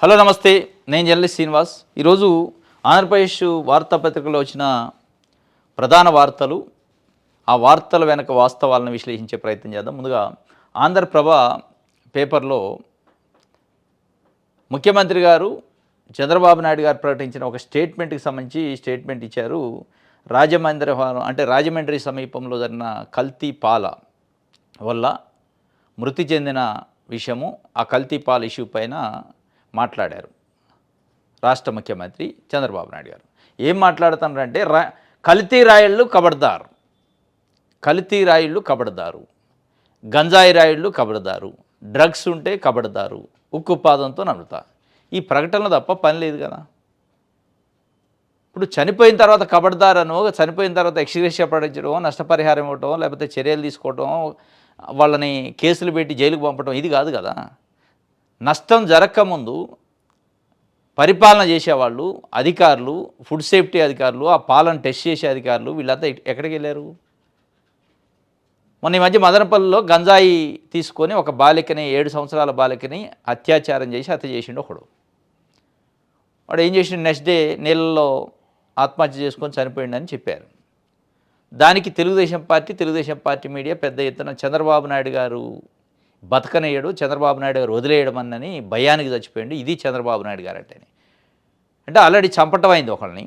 Hello నమస్తే, నేను journalist Srinivas. ఈరోజు ఆంధ్రప్రదేశ్ వార్తాపత్రికలో వచ్చిన ప్రధాన వార్తలు, ఆ వార్తల వెనక వాస్తవాలను విశ్లేషించే ప్రయత్నం చేద్దాం. ముందుగా ఆంధ్రప్రభ పేపర్లో ముఖ్యమంత్రి గారు చంద్రబాబు నాయుడు గారు ప్రకటించిన ఒక స్టేట్మెంట్కి సంబంధించి స్టేట్మెంట్ ఇచ్చారు. రాజమండ్రి సమీపంలో జరిగిన కల్తీ పాల వల్ల మృతి చెందిన విషయము, ఆ కల్తీ పాల ఇష్యూ పైన మాట్లాడారు రాష్ట్ర ముఖ్యమంత్రి చంద్రబాబు నాయుడు గారు. ఏం మాట్లాడుతున్నారంటే కల్తీ రాయిళ్ళు కబడ్దారు, కల్తీ రాయిళ్ళు కబడ్దారు, గంజాయి రాయిళ్ళు కబడ్దారు, డ్రగ్స్ ఉంటే కబడ్దారు, ఉక్కు పాదంతో నమ్ముతా. ఈ ప్రకటనలు తప్ప పని లేదు కదా. ఇప్పుడు చనిపోయిన తర్వాత కబడ్దారనో, చనిపోయిన తర్వాత ఎక్స్‌గ్రేషియా ప్రకటించడం, నష్టపరిహారం ఇవ్వటం, లేకపోతే చర్యలు తీసుకోవటం, వాళ్ళని కేసులు పెట్టి జైలుకు పంపడం ఇది కాదు కదా. నష్టం జరగకముందు పరిపాలన చేసేవాళ్ళు, అధికారులు, ఫుడ్ సేఫ్టీ అధికారులు, ఆ పాలను టెస్ట్ చేసే అధికారులు వీళ్ళంతా ఎక్కడికి వెళ్ళారు? మొన్న ఈ మధ్య మదనపల్లిలో గంజాయి తీసుకొని ఒక బాలికని, 7 సంవత్సరాల బాలికని అత్యాచారం చేసి హత్య చేసిండు ఒకడు. వాడు ఏం చేసిండు, నెక్స్ట్ డే నీళ్ళలో ఆత్మహత్య చేసుకొని చనిపోయిండని చెప్పారు. దానికి తెలుగుదేశం పార్టీ మీడియా పెద్ద ఎత్తున చంద్రబాబు నాయుడు గారు బతకనేయడు, చంద్రబాబు నాయుడు గారు వదిలేయడం అన్నని భయానికి చచ్చిపోయింది. ఇది చంద్రబాబు నాయుడు గారు అంటే ఆల్రెడీ చంపటం అయింది ఒకళ్ళని.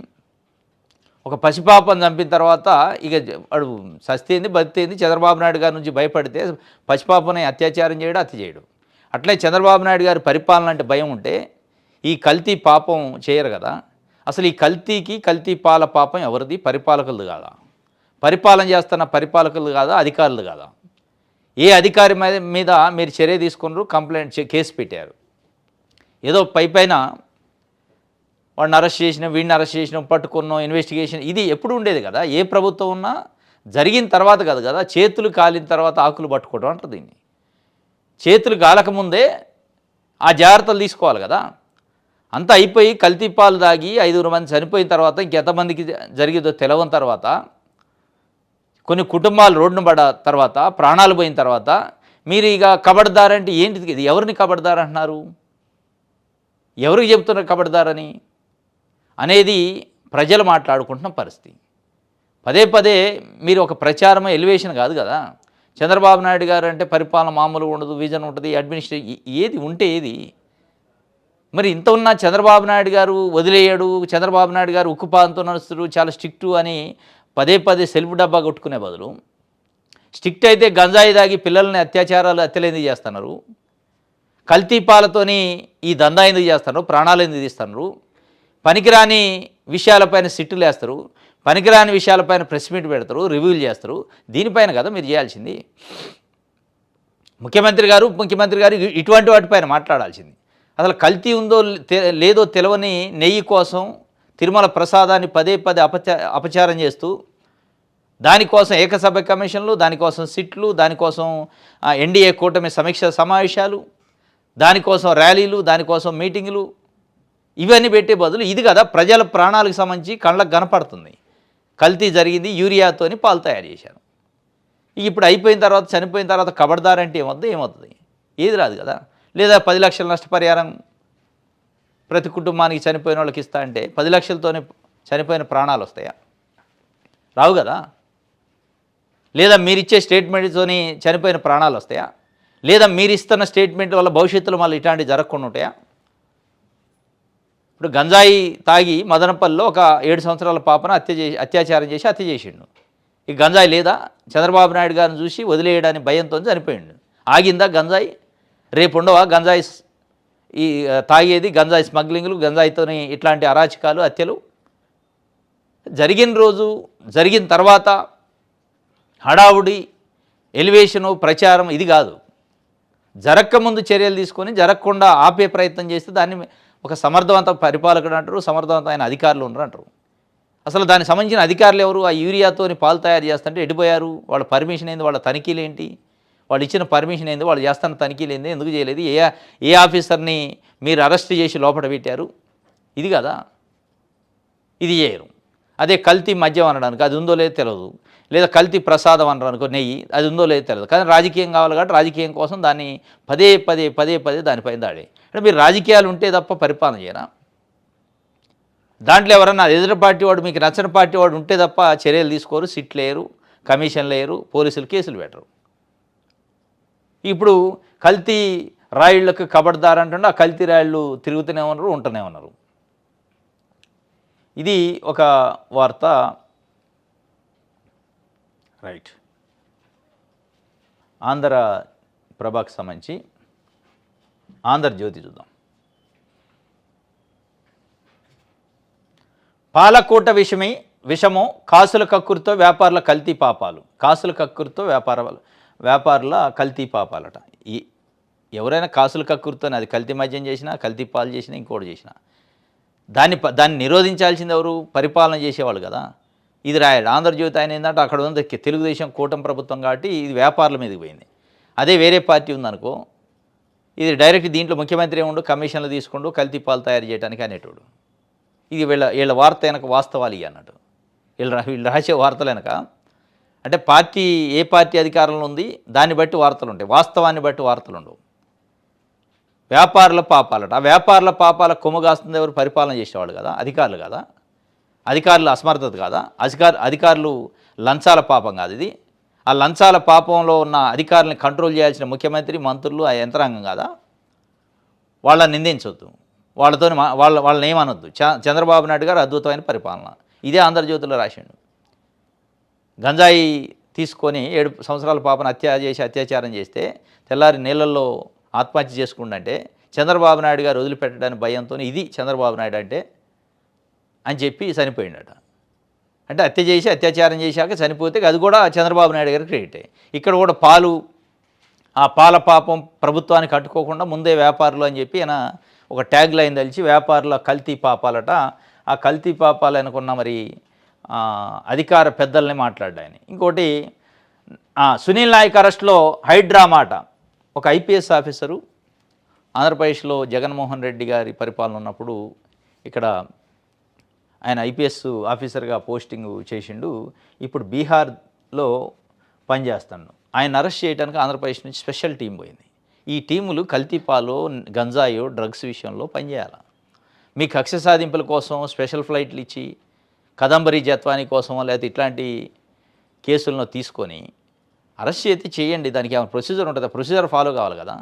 ఒక పసిపాపను చంపిన తర్వాత ఇక వాడు సస్తేంది బతికేంది, చంద్రబాబు నాయుడు గారి నుంచి భయపడితే పసిపాపని అత్యాచారం చేయడు, హత్య చేయడు. అట్లే చంద్రబాబు నాయుడు గారి పరిపాలన అంటే భయం ఉంటే ఈ కల్తీ పాపం చేయరు కదా. అసలు ఈ కల్తీ పాల పాపం ఎవరిది? పరిపాలకులది కాదా? పరిపాలన చేస్తున్న పరిపాలకులు కాదా? అధికారులు కాదా? ఏ అధికారి మీద మీరు చర్య తీసుకున్నారు? కంప్లైంట్ కేసు పెట్టారు. ఏదో పైన వాడిని అరెస్ట్ చేసినాం, వీడిని అరెస్ట్ చేసినాం, పట్టుకున్నాం, ఇన్వెస్టిగేషన్ ఇది ఎప్పుడు ఉండేది కదా. ఏ ప్రభుత్వం ఉన్నా జరిగిన తర్వాత కాదు కదా. చేతులు కాలిన తర్వాత ఆకులు పట్టుకోవడం అంటారు దీన్ని. చేతులు కాలకముందే ఆ జాగ్రత్తలు తీసుకోవాలి కదా. అంతా అయిపోయి కల్తీ పాలు తాగి 5 మంది చనిపోయిన తర్వాత ఇంకెంతమందికి జరిగేదో తెలవని తర్వాత, కొన్ని కుటుంబాలు రోడ్డున పడ తర్వాత, ప్రాణాలు పోయిన తర్వాత మీరు ఇక కబడ్దారంటే ఏంటిది? ఇది ఎవరిని కబడ్దారు అంటున్నారు? ఎవరికి చెప్తున్నారు కబడ్దారని అనేది ప్రజలు మాట్లాడుకుంటున్న పరిస్థితి. పదే మీరు ఒక ప్రచారం, ఎలివేషన్ కాదు కదా. చంద్రబాబు నాయుడు గారు అంటే పరిపాలన మామూలుగా ఉండదు, విజన్ ఉంటుంది, అడ్మినిస్ట్రేషన్ ఏది ఉంటే ఏది. మరి ఇంత ఉన్నా చంద్రబాబు నాయుడు గారు వదిలేయడు, చంద్రబాబు నాయుడు గారు ఉక్కుపాదంతో నడుస్తారు, చాలా స్ట్రిక్టు అని పదే సెల్ఫ్ డబ్బా కొట్టుకునే బదులు, స్ట్రిక్ట్ అయితే గంజాయి దాగి పిల్లల్ని హత్యలు ఎందుకు చేస్తున్నారు? కల్తీ పాలతోని ఈ దందా ఎందుకు చేస్తున్నారు? ప్రాణాలు ఎందుకు తీస్తున్నారు? పనికిరాని విషయాలపైన సిట్టులు వేస్తారు, పనికిరాని విషయాలపైన ప్రెస్ మీట్ పెడతారు, రివ్యూలు చేస్తారు. దీనిపైన కదా మీరు చేయాల్సింది. ముఖ్యమంత్రి గారు ఇటువంటి వాటిపైన మాట్లాడాల్సింది. అసలు కల్తీ ఉందో లేదో తెలవని నెయ్యి కోసం తిరుమల ప్రసాదాన్ని పదే అపచారం చేస్తూ, దానికోసం ఏకసభ్య కమిషన్లు, దానికోసం సిట్లు, దానికోసం ఎన్డీఏ కూటమి సమీక్ష సమావేశాలు, దానికోసం ర్యాలీలు, దానికోసం మీటింగులు, ఇవన్నీ పెట్టే బదులు ఇది కదా ప్రజల ప్రాణాలకు సంబంధించి కళ్ళకు కనపడుతుంది. కల్తీ జరిగింది, యూరియాతోని పాలు తయారు చేశారు. ఇప్పుడు అయిపోయిన తర్వాత, చనిపోయిన తర్వాత కబడ్దారంటే ఏమవుతుంది? ఏది రాదు కదా. లేదా 10 లక్షల నష్టపరిహారం ప్రతి కుటుంబానికి చనిపోయిన వాళ్ళకి ఇస్తా అంటే 10 లక్షలతోనే చనిపోయిన ప్రాణాలు వస్తాయా? రావు కదా. లేదా మీరిచ్చే స్టేట్మెంట్తోని చనిపోయిన ప్రాణాలు వస్తాయా? లేదా మీరు ఇస్తున్న స్టేట్మెంట్ వల్ల భవిష్యత్తులో మళ్ళీ ఇట్లాంటివి జరగకుండా ఉంటాయా? ఇప్పుడు గంజాయి తాగి మదనపల్లిలో ఒక 7 సంవత్సరాల పాపను అత్యాచారం చేసి హత్య చేసిండు. ఈ గంజాయి లేదా? చంద్రబాబు నాయుడు గారిని చూసి వదిలేయడానికి భయంతో చనిపోయిండు. ఆగిందా గంజాయి? రేపు ఉండవా గంజాయి ఈ తాగేది, గంజాయి స్మగ్లింగ్లు, గంజాయితోని ఇట్లాంటి అరాచకాలు, హత్యలు? జరిగిన రోజు, జరిగిన తర్వాత హడావుడి, ఎలివేషను, ప్రచారం ఇది కాదు. జరగకముందు చర్యలు తీసుకొని జరగకుండా ఆపే ప్రయత్నం చేస్తే దాన్ని ఒక సమర్థవంత పరిపాలకుడు అంటారు, సమర్థవంతమైన అధికారులు ఉండరు అంటారు. అసలు దానికి సంబంధించిన అధికారులు ఎవరు? ఆ యూరియాతోని పాలు తయారు చేస్తుంటే ఎడిపోయారు? వాళ్ళ పర్మిషన్ ఏంది? వాళ్ళ తనిఖీలు ఏంటి? వాళ్ళు ఇచ్చిన పర్మిషన్ ఏంది? వాళ్ళు చేస్తున్న తనిఖీలు ఏంది? ఎందుకు చేయలేదు? ఏ ఆఫీసర్ని మీరు అరెస్ట్ చేసి లోపల పెట్టారు? ఇది కదా. ఇది చేయరు. అదే కల్తీ మద్యం అనడానికి అది ఉందో లేదో తెలియదు, లేదా కల్తీ ప్రసాదం అనడానికి నెయ్యి అది ఉందో లేదో తెలియదు. కానీ రాజకీయం కావాలి కాబట్టి రాజకీయం కోసం దాన్ని పదే దానిపైన దాడి. అంటే మీరు రాజకీయాలు ఉంటే తప్ప పరిపాలన చేయరా? దాంట్లో ఎవరన్నా ఎదురు పార్టీ వాడు మీకు నచ్చని పార్టీ వాడు ఉంటే తప్ప చర్యలు తీసుకోరు, సిట్లు వేయరు, కమిషన్లు వేయరు, పోలీసులు కేసులు పెట్టరు. ఇప్పుడు కల్తీ రాయిళ్లకు కబడ్దార్ అంటుండే ఆ కల్తీ రాయిళ్ళు తిరుగుతూనే ఉన్నారు, ఉంటూనే ఉన్నారు. ఇది ఒక వార్త. రైట్. ఆంధ్ర ప్రభకు సంబంధించి ఆంధ్రజ్యోతి చూద్దాం. పాలకూట విషము కాసుల కక్కుర్తో వ్యాపారుల కల్తీ పాపాలు. కాసుల కక్కుర్తో వ్యాపారుల కల్తీ పాపాలట. ఎవరైనా కాసుల కక్కుర్తోనే అది కల్తీ మద్యం చేసినా, కల్తీ పాలు చేసినా, ఇంకోటి చేసినా దాన్ని నిరోధించాల్సింది ఎవరు? పరిపాలన చేసేవాళ్ళు కదా. ఇది రాయాడు ఆంధ్రజ్యోతి. ఆయన ఏంటంటే అక్కడ ఉంది తెలుగుదేశం కూటమి ప్రభుత్వం కాబట్టి ఇది వ్యాపారుల మీదకి పోయింది. అదే వేరే పార్టీ ఉందనుకో, ఇది డైరెక్ట్ దీంట్లో ముఖ్యమంత్రి ఏముండు, కమిషన్లు తీసుకుంటూ కల్తీ పాలు తయారు చేయడానికి అనేటోడు. ఇది వీళ్ళ వార్త వెనక వాస్తవాలు ఇవి అన్నట్టు. వీళ్ళు రాసే వార్తలు వెనక అంటే ఏ పార్టీ అధికారంలో ఉంది దాన్ని బట్టి వార్తలు ఉంటాయి, వాస్తవాన్ని బట్టి వార్తలు ఉండవు. వ్యాపారుల పాపాలట. ఆ వ్యాపారుల పాపాల కొమ్ముగాస్తుంది ఎవరు? పరిపాలన చేసేవాళ్ళు కదా, అధికారులు కదా. అధికారుల అసమర్థత కాదా? అధికారులు లంచాల పాపం కాదు ఇది. ఆ లంచాల పాపంలో ఉన్న అధికారులను కంట్రోల్ చేయాల్సిన ముఖ్యమంత్రి, మంత్రులు, ఆ యంత్రాంగం కాదా? వాళ్ళని నిందించవద్దు, వాళ్ళని ఏమనొద్దు. చంద్రబాబు నాయుడు గారు అద్భుతమైన పరిపాలన. ఇదే ఆంధ్రజ్యోతిలో రాసిండు. గంజాయి తీసుకొని 7 సంవత్సరాల పాపను అత్యాచారం చేస్తే తెల్లారి నీళ్ళల్లో ఆత్మహత్య చేసుకుంటే చంద్రబాబు నాయుడు గారు వదిలిపెట్టడానికి భయంతో ఇది చంద్రబాబు నాయుడు అంటే అని చెప్పి చనిపోయిండట. అంటే అత్యాచారం చేశాక చనిపోతే అది కూడా చంద్రబాబు నాయుడు గారికి క్రెడిటే. ఇక్కడ కూడా ఆ పాల పాపం ప్రభుత్వానికి కట్టుకోకుండా ముందే వ్యాపారులు అని చెప్పి ఆయన ఒక ట్యాగ్ లైన్ తలిచి వ్యాపారుల కల్తీ పాపాలట. ఆ కల్తీ పాపాలు అనుకున్న మరి అధికార పెద్దల్ని మాట్లాడ్డాయని. ఇంకోటి సునీల్ నాయక్ అరెస్ట్లో హైడ్రామా అట. ఒక ఐపీఎస్ ఆఫీసరు ఆంధ్రప్రదేశ్లో జగన్మోహన్ రెడ్డి గారి పరిపాలన ఉన్నప్పుడు ఇక్కడ ఆయన ఐపీఎస్ ఆఫీసర్గా పోస్టింగ్ చేసిండు. ఇప్పుడు బీహార్లో పనిచేస్తాడు. ఆయన అరెస్ట్ చేయడానికి ఆంధ్రప్రదేశ్ నుంచి స్పెషల్ టీం పోయింది. ఈ టీములు కల్తీపాలు, గంజాయో, డ్రగ్స్ విషయంలో పనిచేయాలి. మీ కక్ష సాధింపుల కోసం స్పెషల్ ఫ్లైట్లు ఇచ్చి కదంబరీ జత్వాని కోసమో లేకపోతే ఇట్లాంటి కేసులను తీసుకొని అరెస్ట్ చేసి చేయండి. దానికి ఏమైనా ప్రొసీజర్ ఉంటుంది, ప్రొసీజర్ ఫాలో కావాలి కదా.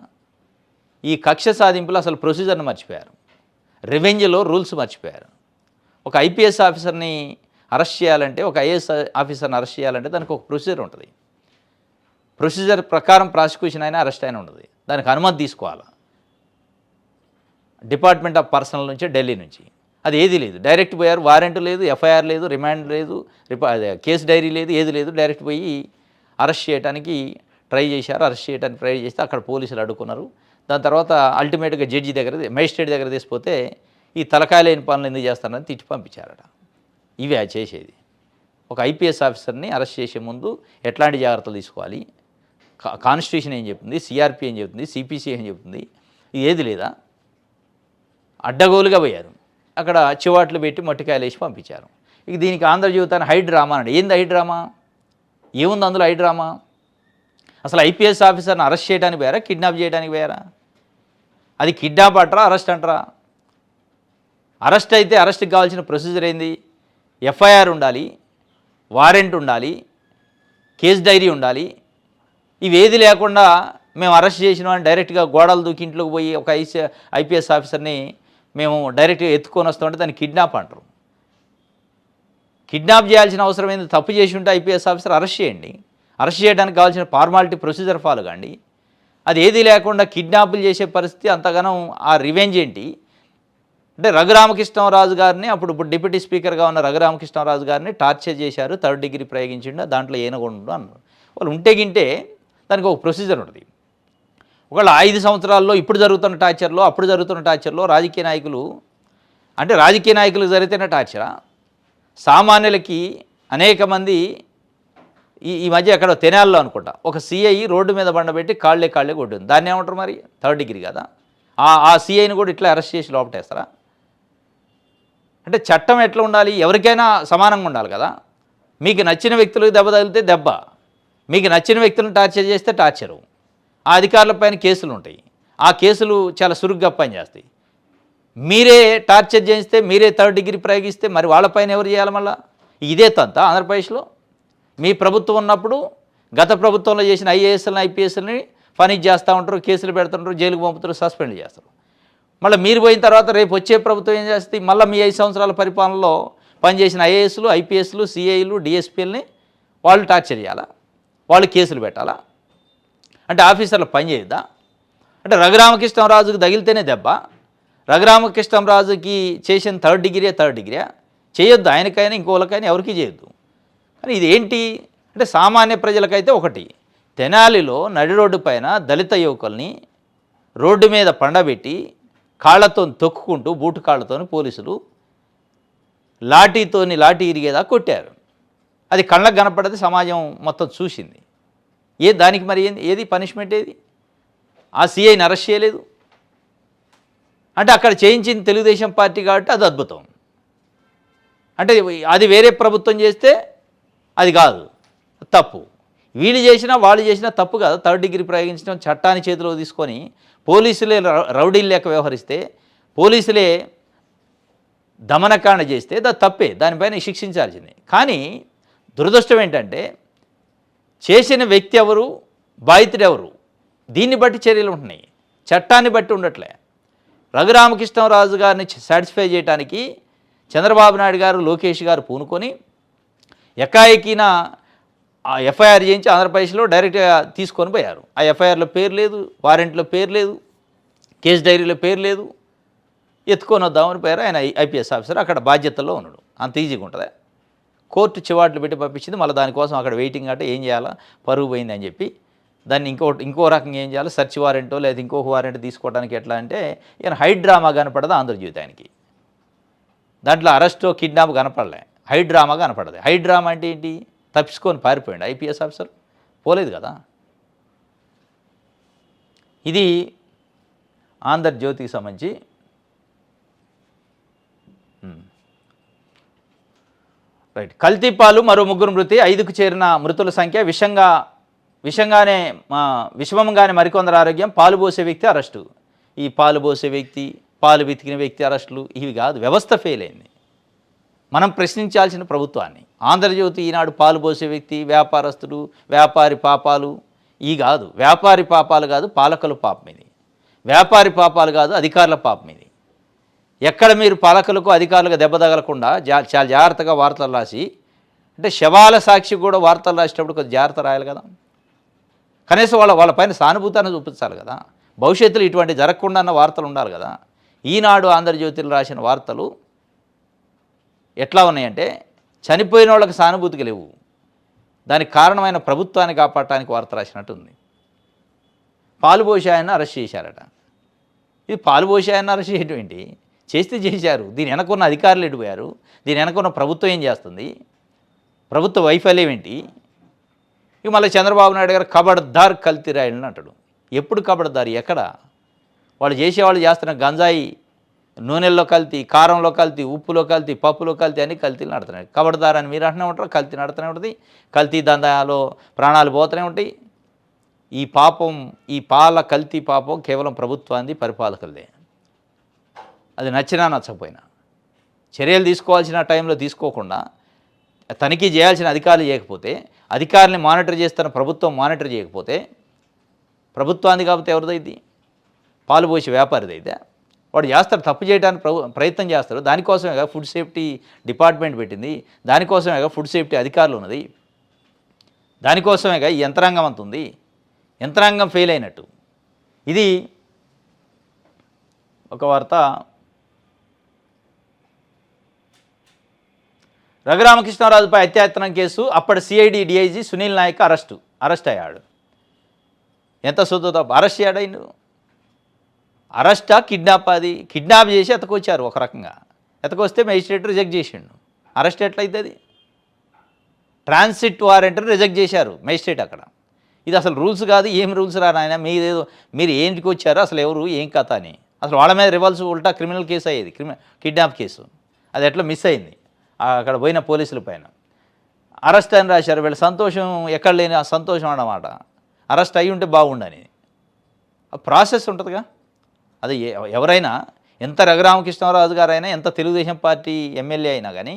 ఈ కక్ష సాధింపులు అసలు ప్రొసీజర్ని మర్చిపోయారు. రెవెన్యూలో రూల్స్ మర్చిపోయారు. ఒక ఐపీఎస్ ఆఫీసర్ని అరెస్ట్ చేయాలంటే, ఒక ఐఏఎస్ ఆఫీసర్ని అరెస్ట్ చేయాలంటే దానికి ఒక ప్రొసీజర్ ఉంటుంది. ప్రొసీజర్ ప్రకారం ప్రాసిక్యూషన్ అయినా అరెస్ట్ అయినా ఉంటుంది. దానికి అనుమతి తీసుకోవాలి డిపార్ట్మెంట్ ఆఫ్ పర్సనల్ నుంచి, ఢిల్లీ నుంచి. అది ఏది లేదు, డైరెక్ట్ పోయారు. వారెంట్ లేదు, ఎఫ్ఐఆర్ లేదు, రిమాండ్ లేదు, కేసు డైరీ లేదు, ఏది లేదు. డైరెక్ట్ పోయి అరెస్ట్ చేయడానికి ట్రై చేశారు. అరెస్ట్ చేయడానికి ట్రై చేస్తే అక్కడ పోలీసులు అడ్డుకున్నారు. దాని తర్వాత అల్టిమేట్గా జడ్జి దగ్గర, మేజిస్ట్రేట్ దగ్గర తీసిపోతే ఈ తలకాయ లేని పనులు ఎందుకు చేస్తారని తిట్టి పంపించారట. ఇవే చేసేది. ఒక ఐపీఎస్ ఆఫీసర్ని అరెస్ట్ చేసే ముందు ఎట్లాంటి జాగ్రత్తలు తీసుకోవాలి, కాన్స్టిట్యూషన్ ఏం చెప్తుంది, సిఆర్పి ఏం చెప్తుంది, సిపిసి ఏం చెప్తుంది, ఇది ఏది లేదా. అడ్డగోలుగా పోయారు. అక్కడ చివాట్లు పెట్టి మట్టికాయలు వేసి పంపించారు. ఇక దీనికి ఆంధ్రజ్యోతి హైడ్రామా అండి. ఏంది హైడ్రామా? ఏముంది అందులో హైడ్రామా? అసలు ఐపీఎస్ ఆఫీసర్ని అరెస్ట్ చేయడానికి పోయారా, కిడ్నాప్ చేయడానికి పోయారా? అది కిడ్నాప్ అంటారా, అరెస్ట్ అంటారా? అరెస్ట్ అయితే అరెస్ట్కి కావాల్సిన ప్రొసీజర్ ఏంది? ఎఫ్ఐఆర్ ఉండాలి, వారెంట్ ఉండాలి, కేసు డైరీ ఉండాలి. ఇవేది లేకుండా మేము అరెస్ట్ చేసినామని డైరెక్ట్గా గోడలు దూకి ఇంట్లోకి పోయి ఒక ఐపీఎస్ ఆఫీసర్ని మేము డైరెక్ట్గా ఎత్తుకొని వస్తామంటే దాన్ని కిడ్నాప్ అంటారు. కిడ్నాప్ చేయాల్సిన అవసరం ఏంది? తప్పు చేసి ఉంటే ఐపీఎస్ ఆఫీసర్ అరెస్ట్ చేయండి. అరెస్ట్ చేయడానికి కావాల్సిన ఫార్మాలిటీ ప్రొసీజర్ ఫాలో కండి. అది ఏది లేకుండా కిడ్నాపులు చేసే పరిస్థితి అంతగానం. ఆ రివెంజ్ ఏంటి అంటే రఘురామకృష్ణరాజు గారిని, అప్పుడు డిప్యూటీ స్పీకర్గా ఉన్న రఘురామకృష్ణరాజు గారిని టార్చర్ చేశారు, 3rd డిగ్రీ ప్రయోగించిండు, దాంట్లో ఏనగొండు అన్నారు. వాళ్ళు ఉంటే గింటే దానికి ఒక ప్రొసీజర్ ఉంటుంది. ఒకవేళ 5 సంవత్సరాల్లో ఇప్పుడు జరుగుతున్న టార్చర్లో, అప్పుడు జరుగుతున్న టార్చర్లో రాజకీయ నాయకులు అంటే రాజకీయ నాయకులకు జరిగితేనే టార్చరా? సామాన్యులకి అనేక మంది ఈ మధ్య ఎక్కడో తెనాల్లో అనుకుంటా ఒక సిఐ రోడ్డు మీద బండబెట్టి కాళ్ళే కొట్టింది. దాన్ని ఏమంటారు మరి? 3rd డిగ్రీ కదా. ఆ సిఐని కూడా ఇట్లా అరెస్ట్ చేసి లోపటేస్తారా? అంటే చట్టం ఎట్లా ఉండాలి? ఎవరికైనా సమానంగా ఉండాలి కదా. మీకు నచ్చిన వ్యక్తులకు దెబ్బ తగిలితే దెబ్బ, మీకు నచ్చిన వ్యక్తులను టార్చర్ చేస్తే టార్చరు. ఆ అధికారులపైన కేసులు ఉంటాయి. ఆ కేసులు చాలా సురుగ్గా పనిచేస్తాయి. మీరే టార్చర్ చేయిస్తే, మీరే థర్డ్ డిగ్రీ ప్రయోగిస్తే మరి వాళ్ళపైన ఎవరు చేయాలి మళ్ళా? ఇదే తంత ఆంధ్రప్రదేశ్లో. మీ ప్రభుత్వం ఉన్నప్పుడు గత ప్రభుత్వంలో చేసిన ఐఏఎస్ఎల్ని ఐపీఎస్ఎల్ని పనిష్ చేస్తూ ఉంటారు, కేసులు పెడుతుంటారు, జైలుకు పంపుతారు, సస్పెండ్ చేస్తారు. మళ్ళీ మీరు పోయిన తర్వాత రేపు వచ్చే ప్రభుత్వం ఏం చేస్తుంది? మళ్ళీ మీ 5 సంవత్సరాల పరిపాలనలో పనిచేసిన ఐఏఎస్లు, ఐపీఎస్లు, సిఐలు, డిఎస్పీలని వాళ్ళు టార్చర్ చేయాలా? వాళ్ళు కేసులు పెట్టాలా? అంటే ఆఫీసర్లు పని చేయొద్దా? అంటే రఘురామకృష్ణరాజుకి తగిలితేనే దెబ్బ, రఘురామకృష్ణరాజుకి చేసిన థర్డ్ డిగ్రీయా? చేయొద్దు, ఆయనకైనా ఇంకోళ్ళకైనా ఎవరికి చేయొద్దు. కానీ ఇది ఏంటి అంటే సామాన్య ప్రజలకైతే ఒకటి, తెనాలిలో నడి రోడ్డు పైన దళిత యువకుల్ని రోడ్డు మీద పండబెట్టి కాళ్ళతో తొక్కుకుంటూ బూటు కాళ్ళతోని పోలీసులు లాఠీ ఇరిగేదా కొట్టారు. అది కళ్ళకు కనపడది, సమాజం మొత్తం చూసింది. దానికి మరి ఏది పనిష్మెంట్ ఏది? ఆ సిఐని అరెస్ట్ చేయలేదు అంటే అక్కడ చేయించింది తెలుగుదేశం పార్టీ కాబట్టి అది అద్భుతం. అంటే అది వేరే ప్రభుత్వం చేస్తే అది కాదు, తప్పు. వీళ్ళు చేసినా వాళ్ళు చేసినా తప్పు కాదు. థర్డ్ డిగ్రీ ప్రయోగించడం, చట్టాన్ని చేతిలో తీసుకొని పోలీసులే రౌడీలు లేక వ్యవహరిస్తే, పోలీసులే దమనకాండ చేస్తే అది తప్పే, దానిపైన శిక్షించాల్సిందే. కానీ దురదృష్టం ఏంటంటే చేసిన వ్యక్తి ఎవరు, బాధితుడు ఎవరు, దీన్ని బట్టి చర్యలు ఉంటున్నాయి, చట్టాన్ని బట్టి ఉండట్లే. రఘురామకృష్ణరాజు గారిని సాటిస్ఫై చేయడానికి చంద్రబాబు నాయుడు గారు, లోకేష్ గారు పూనుకొని ఎకాఎకిన ఆ ఎఫ్ఐఆర్ చేయించి ఆంధ్రప్రదేశ్లో డైరెక్ట్గా తీసుకొని పోయారు. ఆ ఎఫ్ఐఆర్లో పేరు లేదు, వారెంట్లో పేరు లేదు, కేసు డైరీలో పేరు లేదు. ఎత్తుకొని వద్దామని పోయారు. ఆయన ఐపీఎస్ ఆఫీసర్, అక్కడ బాధ్యతల్లో ఉన్నాడు. అంత ఈజీగా ఉంటుంది. కోర్టు చివాట్లు పెట్టి పంపించింది. మళ్ళీ దానికోసం అక్కడ వెయిటింగ్ అంటే ఏం చేయాలా, పరుగు పోయింది అని చెప్పి దాన్ని ఇంకో రకంగా ఏం చేయాలి, సెర్చ్ వారెంటో లేదా ఇంకొక వారెంట్ తీసుకోవడానికి ఎట్లా అంటే ఈయన హైడ్రామా కనపడదు ఆంధ్రజ్యోతానికి. దాంట్లో అరెస్టో కిడ్నాప్ కనపడలే, హైడ్రామా కనపడదు. హైడ్రామా అంటే ఏంటి? తప్పించుకొని పారిపోయింది ఐపీఎస్ ఆఫీసర్, పోలేదు కదా. ఇది ఆంధ్రజ్యోతికి సంబంధించి రైట్. కల్తీపాలు మరో 3 మృతి, 5కు చేరిన మృతుల సంఖ్య. విషమంగానే మరికొందరు ఆరోగ్యం. పాలు పోసే వ్యక్తి అరెస్టు. ఈ పాలు పోసే వ్యక్తి, పాలు వెతికిన వ్యక్తి అరెస్టులు ఇవి కాదు, వ్యవస్థ ఫెయిల్ అయింది. మనం ప్రశ్నించాల్సిన ప్రభుత్వాన్ని. ఆంధ్రజ్యోతి ఈనాడు పాలు పోసే వ్యక్తి, వ్యాపారస్తుడు, వ్యాపారి పాపాలు ఈ కాదు. వ్యాపారి పాపాలు కాదు, పాలకుల పాపం ఇది. వ్యాపారి పాపాలు కాదు, అధికారుల పాపం ఇది. ఎక్కడ మీరు పాలకులకు అధికారులకు దెబ్బ తగలకుండా చాలా జాగ్రత్తగా వార్తలు రాసి, అంటే శవాల సాక్షి కూడా వార్తలు రాసేటప్పుడు కొద్దిగా జాగ్రత్త రాయాలి కదా. కనీసం వాళ్ళపైన సానుభూతాన్ని చూపించాలి కదా. భవిష్యత్తులో ఇటువంటి జరగకుండా అన్న వార్తలు ఉండాలి కదా. ఈనాడు ఆంధ్రజ్యోతిలో రాసిన వార్తలు ఎట్లా ఉన్నాయంటే చనిపోయిన వాళ్ళకి సానుభూతికి లేవు, దానికి కారణమైన ప్రభుత్వాన్ని కాపాడటానికి వార్త రాసినట్టు ఉంది. పాలు పోసి ఆయన అరెస్ట్ చేశారట. ఇది పాలు పోసి ఆయన అరెస్ట్ చేయడం ఏంటి? చేస్తే చేశారు. దీని వెనకున్న అధికారులు ఎడిపోయారు, దీని వెనకున్న ప్రభుత్వం ఏం చేస్తుంది, ప్రభుత్వ వైఫల్యం ఏంటి? ఇక మళ్ళీ చంద్రబాబు నాయుడు గారు కబడ్దార్ కల్తీ రాయలని అంటాడు. ఎప్పుడు కబడ్దార్? ఎక్కడ? వాళ్ళు చేస్తున్న గంజాయి నూనెల్లో కల్తీ, కారంలో కల్తీ, ఉప్పులో కల్తీ, పప్పులో కల్తీ అని కల్తీలు నడుతున్నాయి. కబడ్దార్ అని మీరు అంటూనే ఉంటారు, కల్తీ నడుతూనే ఉంటుంది. కల్తీ దందాలో ప్రాణాలు పోతూనే ఉంటాయి. ఈ పాపం, ఈ పాల కల్తీ పాపం కేవలం ప్రభుత్వాన్ని, పరిపాలకులదే. అది నచ్చినా నచ్చకపోయినా చర్యలు తీసుకోవాల్సిన టైంలో తీసుకోకుండా, తనిఖీ చేయాల్సిన అధికారులు చేయకపోతే, అధికారుల్ని మానిటర్ చేస్తున్న ప్రభుత్వం మానిటర్ చేయకపోతే, ప్రభుత్వాన్ని కాకపోతే ఎవరిదైద్ది? పాలు పోసి వ్యాపారిదైతే. వాడు చేస్తాడు, తప్పు చేయడానికి ప్రయత్నం చేస్తాడు. దానికోసమే ఫుడ్ సేఫ్టీ డిపార్ట్మెంట్ పెట్టింది, దానికోసమే ఫుడ్ సేఫ్టీ అధికారులు ఉన్నది, దానికోసమే ఈ యంత్రాంగం అంత ఉంది. యంత్రాంగం ఫెయిల్ అయినట్టు. ఇది ఒక వార్త. రఘురామకృష్ణరాజుపై హత్యాయత్నం కేసు. అప్పటి CID DIG Sunil Nayak arrest అయ్యాడు. ఎంత సొద్దు తప్పు అరెస్ట్ అయ్యాడు. అరెస్టా కిడ్నాప్? అది కిడ్నాప్ చేసి ఎతకొచ్చారు. ఒక రకంగా ఎతకొస్తే మేజిస్ట్రేట్ రిజెక్ట్ చేసిండు. అరెస్ట్ ఎట్లయితుంది? ట్రాన్సిట్ వారెంట్ని రిజెక్ట్ చేశారు మేజిస్ట్రేట్ అక్కడ. ఇది అసలు రూల్స్ కాదు, ఏం రూల్స్ రా నాయన, మీరు ఏంటికి వచ్చారో, అసలు ఎవరు, ఏం కథ అని. అసలు వాళ్ళ మీద రివాల్స్ ఉల్టా క్రిమినల్ కేసు అయ్యేది, కిడ్నాప్ కేసు. అది ఎట్లా మిస్ అయింది అక్కడ పోయిన పోలీసుల పైన. అరెస్ట్ అని రాశారు. వీళ్ళ సంతోషం ఎక్కడ లేని ఆ సంతోషం అన్నమాట. అరెస్ట్ అయ్యి ఉంటే బాగుండని. ప్రాసెస్ ఉంటుందిగా. అది ఎవరైనా ఎంత రఘురామకృష్ణరాజు గారైనా, ఎంత తెలుగుదేశం పార్టీ ఎమ్మెల్యే అయినా కానీ,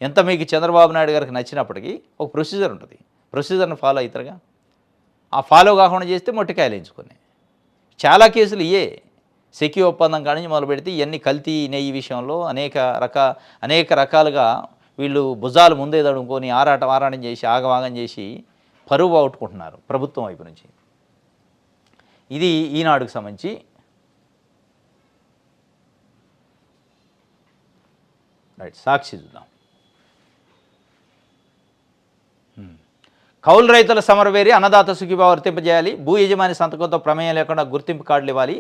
ఎంత మీకు చంద్రబాబు నాయుడు గారికి నచ్చినప్పటికీ ఒక ప్రొసీజర్ ఉంటుంది. ప్రొసీజర్ని ఫాలో అవుతారుగా. ఆ ఫాలో కాకుండా చేస్తే మొట్టికాయలు ఎంచుకొని చాలా కేసులు సెక్యూ ఒప్పందం కాడి నుంచి మొదలు పెడితే ఇవన్నీ కల్తీ నెయ్యి విషయంలో అనేక రకాలుగా వీళ్ళు భుజాలు ముందే తడుముకొని ఆరాటం చేసి ఆగమాగం చేసి పరువు పోగొట్టుకుంటున్నారు ప్రభుత్వం వైపు నుంచి. ఇది ఈనాడుకు సంబంధించి. రైట్, సాక్షి చూద్దాం. కౌలు రైతుల సమరవేరి అన్నదాత సుఖీభావ వర్తింపజేయాలి. భూ యజమాని సంతకంతో ప్రమేయం లేకుండా గుర్తింపు కార్డులు ఇవ్వాలి.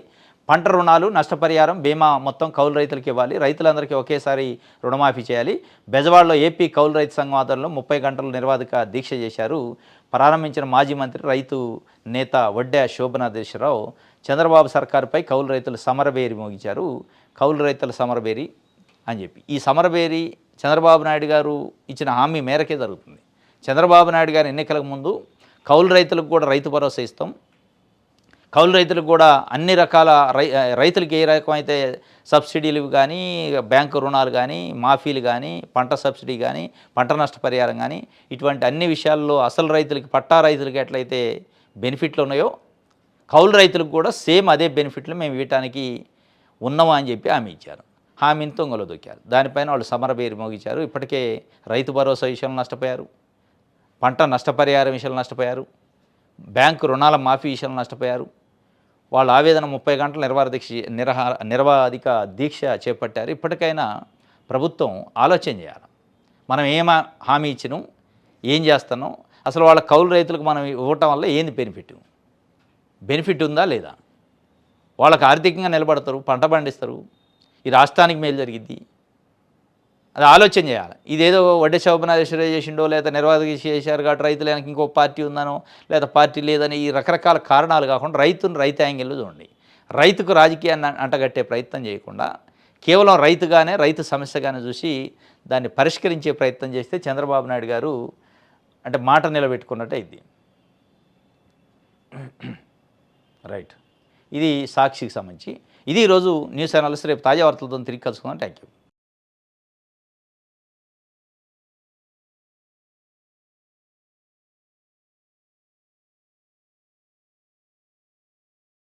పంట రుణాలు, నష్టపరిహారం, బీమా మొత్తం కౌలు రైతులకు ఇవ్వాలి. రైతులందరికీ ఒకేసారి రుణమాఫీ చేయాలి. బెజవాడలో ఏపీ కౌలు రైతు సంఘం ఆధ్వర్యంలో 30 గంటలు నిర్వాధిక దీక్ష చేశారు. ప్రారంభించిన మాజీ మంత్రి రైతు నేత వడ్డే శోభనాథేశ్వరరావు చంద్రబాబు సర్కారుపై కౌలు రైతులు సమరబేరి మోగించారు. కౌలు రైతుల సమరబేరి అని చెప్పి ఈ సమరబేరి చంద్రబాబు నాయుడు గారు ఇచ్చిన హామీ మేరకే జరుగుతుంది. చంద్రబాబు నాయుడు గారు ఎన్నికలకు ముందు కౌలు రైతులకు కూడా రైతు భరోసా ఇస్తాం, కౌలు రైతులకు కూడా అన్ని రకాల రైతులకు ఏ రకమైతే సబ్సిడీలు కానీ, బ్యాంకు రుణాలు కానీ, మాఫీలు కానీ, పంట సబ్సిడీ కానీ, పంట నష్టపరిహారం కానీ, ఇటువంటి అన్ని విషయాల్లో అసలు రైతులకి, పట్టా రైతులకి ఎట్లయితే బెనిఫిట్లు ఉన్నాయో కౌలు రైతులకు కూడా సేమ్ అదే బెనిఫిట్లు మేము ఇవ్వటానికి ఉన్నామా అని చెప్పి హామీ ఇచ్చారు. హామీని తొంగలో దొక్కారు. దానిపైన వాళ్ళు సమరబేరి మోగించారు. ఇప్పటికే రైతు భరోసా విషయంలో నష్టపోయారు, పంట నష్టపరిహారం విషయంలో నష్టపోయారు, బ్యాంకు రుణాల మాఫీ విషయంలో నష్టపోయారు. వాళ్ళ ఆవేదన 30 గంటల నిర్వాధిక దీక్ష చేపట్టారు. ఇప్పటికైనా ప్రభుత్వం ఆలోచన చేయాలి. మనం హామీ ఇచ్చినాం, ఏం చేస్తున్నాం, అసలు వాళ్ళ కౌలు రైతులకు మనం ఇవ్వటం వల్ల ఏంది బెనిఫిట్ ఉందా లేదా, వాళ్ళకి ఆర్థికంగా నిలబడతారు, పంట పండిస్తారు, ఈ రాష్ట్రానికి మేలు జరిగిద్ది, అది ఆలోచన చేయాలి. ఇదేదో వడ్డే శోభనాధేశ్వర చేసిండో లేదా నిర్వాధిక చేశారు కాబట్టి రైతులకు ఇంకో పార్టీ ఉందనో లేదా పార్టీ లేదని ఈ రకరకాల కారణాలు కాకుండా రైతు యాంగిల్లో చూడండి. రైతుకు రాజకీయాన్ని అంటగట్టే ప్రయత్నం చేయకుండా కేవలం రైతు సమస్యగానే చూసి దాన్ని పరిష్కరించే ప్రయత్నం చేస్తే చంద్రబాబు నాయుడు గారు అంటే మాట నిలబెట్టుకున్నట్టే ఇది. రైట్, ఇది సాక్షికి సంబంధించి. ఇది ఈరోజు న్యూస్ అనాలిసిస్. రేపు తాజా వార్తలతో తిరిగి కలుసుకుందాం. Thank you.